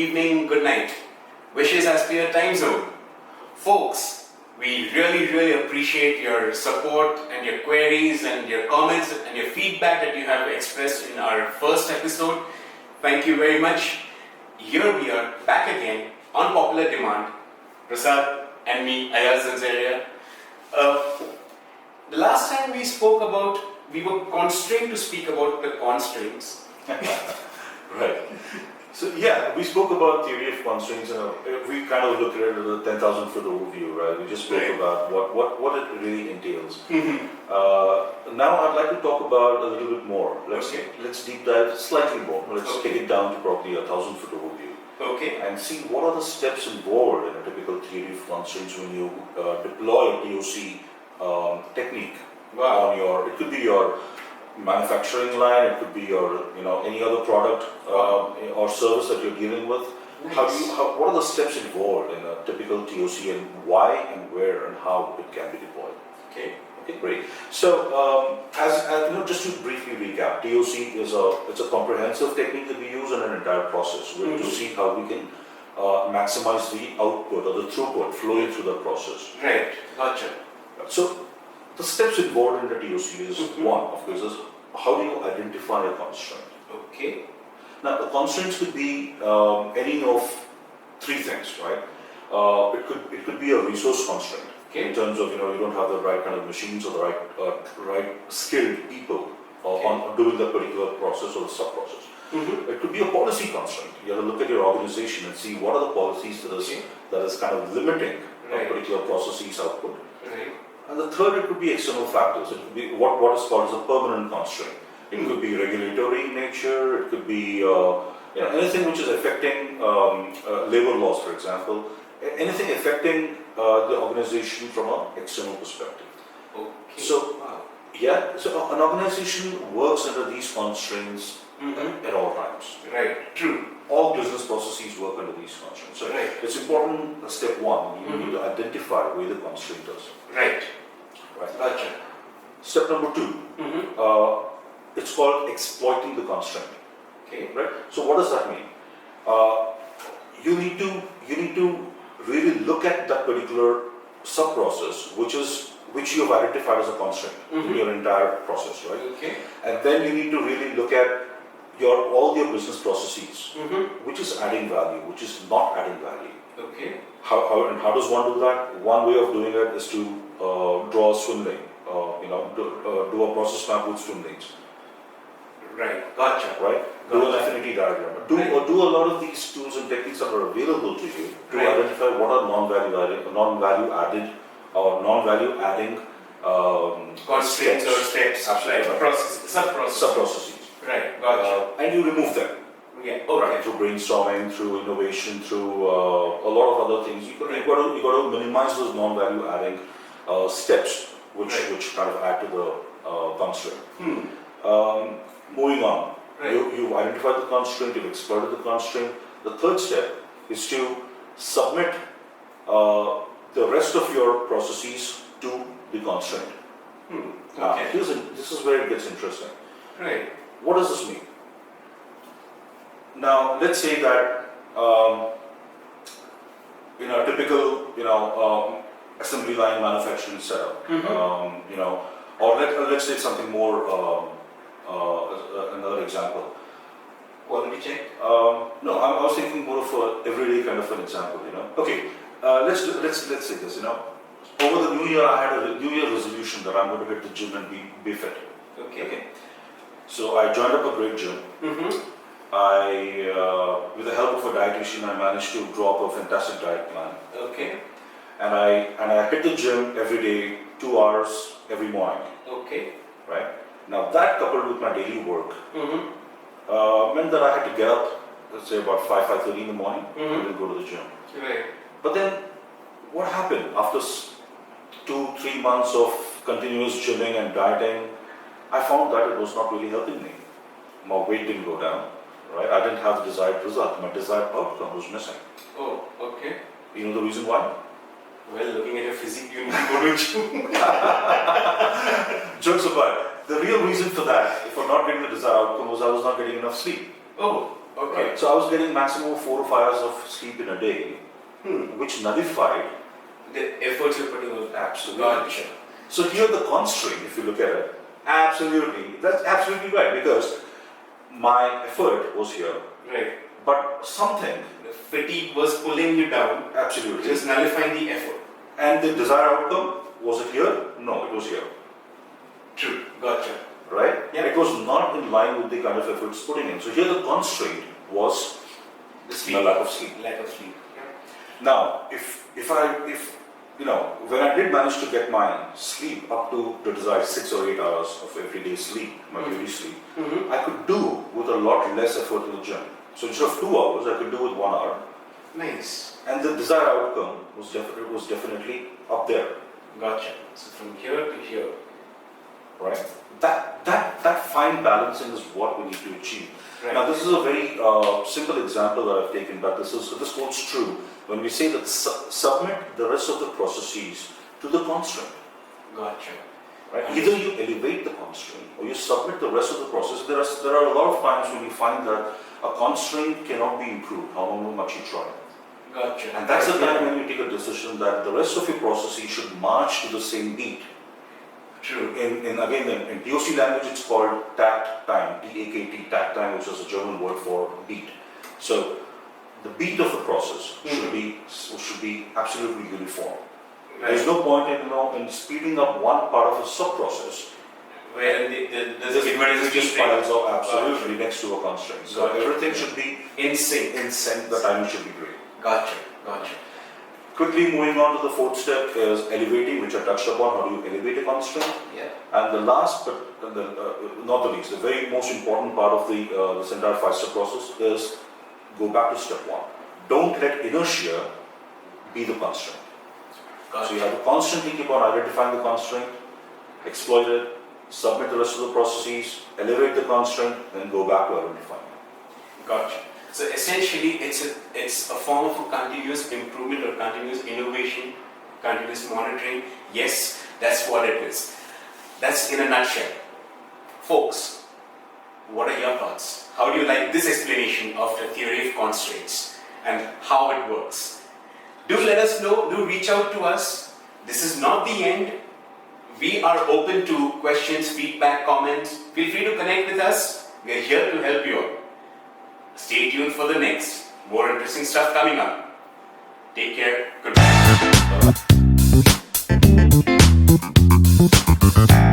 evening, good night. Wishes as per your time zone. Folks, we really appreciate your support and your queries and your comments and your feedback that you have expressed in our first episode. Thank you very much. Here we are back again on popular demand. Prasad and me, Ayaz Zanzaria. The last time we were constrained to speak about the constraints. Right. So we spoke about theory of constraints, and we kind of looked at it as a 10,000 foot overview, right? We just spoke about what it really entails. Now I'd like to talk about a little bit more. Let's deep dive slightly more. Let's take it down to probably 1,000 foot overview. And see what are the steps involved in a typical theory of constraints when you deploy a POC technique on your. It could be your manufacturing line, it could be your any other product or service that you're dealing with. What are the steps involved in a typical TOC, and why and where and how it can be deployed? Okay, great. So as just to briefly recap, TOC is a comprehensive technique that we use in an entire process. We're to see how we can maximize the output or the throughput flowing through the process. Right, gotcha. So the steps involved in the TOC is one, of course, is how do you identify a constraint? Okay. Now, the constraints could be any of three things, right? It could be a resource constraint in terms of you don't have the right kind of machines or the right skilled people on doing that particular process or the sub process. It could be a policy constraint. You have to look at your organization and see what are the policies that is kind of limiting a particular process's output. And the third, it could be external factors. It could be what is called as a permanent constraint. It could be regulatory in nature. It could be anything which is affecting labor laws, for example. Anything affecting the organization from an external perspective. So an organization works under these constraints at all times. Right. True. All business processes work under these constraints. So it's important, step one, you need to identify where the constraint is. Right. Gotcha. Step number two, it's called exploiting the constraint. Right? So what does that mean? You need to really look at that particular sub-process which you have identified as a constraint in your entire process, right? And then you need to really look at all your business processes, which is adding value, which is not adding value. How does one do that? One way of doing it is to draw a swim lane, do a process map with swim lanes. Right, gotcha. Do an affinity diagram. Do a lot of these tools and techniques that are available to you to identify what are non-value adding constraints or steps, sub-processes. Right, gotcha. And you remove them. Through brainstorming, through innovation, through a lot of other things. You got to minimize those non-value adding steps, which kind of add to the constraint. Moving on, you've identified the constraint, you've exploited the constraint. The third step is to submit the rest of your processes to the constraint. This is where it gets interesting. What does this mean? Now, let's say that in a typical, assembly line manufacturing setup, or let's take something more. Another example. Quality check? No, I was thinking more of a everyday kind of an example. Let's say this. Over the New Year, I had a New Year resolution that I'm going to hit the gym and be fit. So I joined up a great gym. With the help of a dietitian, I managed to draw up a fantastic diet plan. And I hit the gym every day, 2 hours every morning. Right? Now that coupled with my daily work meant that I had to get up, let's say about 5:30 in the morning, and then go to the gym. But then, what happened after 2-3 months of continuous gymming and dieting? I found that it was not really helping me. My weight didn't go down. Right? I didn't have the desired result. My desired outcome was missing. You know the reason why? Well, looking at your physique, you need to go to the gym. Jokes apart. The real reason for that, for not getting the desired outcome, was I was not getting enough sleep. Okay. Right? So I was getting maximum of 4 or 5 hours of sleep in a day, which nullified The efforts you're putting on. absolutely. Gotcha. So here the constraint, if you look at it, absolutely, that's absolutely right, because my effort was here, Right. but something, The fatigue was pulling you down, absolutely, just nullifying the effort. and the desired outcome, was it here? No, it was here, True. Gotcha. right? Yeah. It was not in line with the kind of efforts putting in. So here the constraint was The the sleep. lack of sleep. Lack of sleep. Now, if when I did manage to get my sleep up to the desired 6 or 8 hours of everyday sleep, my daily sleep, Mm-hmm. I could do with a lot less effort in the gym. So instead of 2 hours, I could do with 1 hour, Nice. and the desired outcome was definitely up there, Gotcha. So from here to here. right? That fine balancing is what we need to achieve. Right. Now, this is a very simple example that I've taken, but this holds true when we say that submit the rest of the processes to the constraint. Gotcha. Right? Either you elevate the constraint or you submit the rest of the process. There are a lot of times when you find that a constraint cannot be improved, however much you try. Gotcha. And that's the time when you take a decision that the rest of your processes should march to the same beat. True. In POC language, it's called takt time, T-A-K-T, takt time, which is a German word for beat. So the beat of the process should be absolutely uniform. Right. There's no point in speeding up one part of a sub-process Where the it just piles up absolutely next to a constraint. So Gotcha. everything should be in sync. in sync, the timing should be great. Gotcha. Gotcha. Quickly moving on to the fourth step is elevating, which I touched upon. How do you elevate a constraint? Yeah. And the last, but not the least, the very most important part of this entire 5-step process is go back to step 1. Don't let inertia be the constraint. Gotcha. So you have to constantly keep on identifying the constraint, exploit it, submit the rest of the processes, elevate the constraint, then go back to identifying it. Gotcha. So essentially, it's a form of a continuous improvement or continuous innovation, continuous monitoring. Yes, that's what it is. That's in a nutshell. Folks, what are your thoughts? How do you like this explanation of the theory of constraints and how it works? Do let us know, do reach out to us. This is not the end. We are open to questions, feedback, comments. Feel free to connect with us. We are here to help you out. Stay tuned for the next. More interesting stuff coming up. Take care. Goodbye. Bye-bye.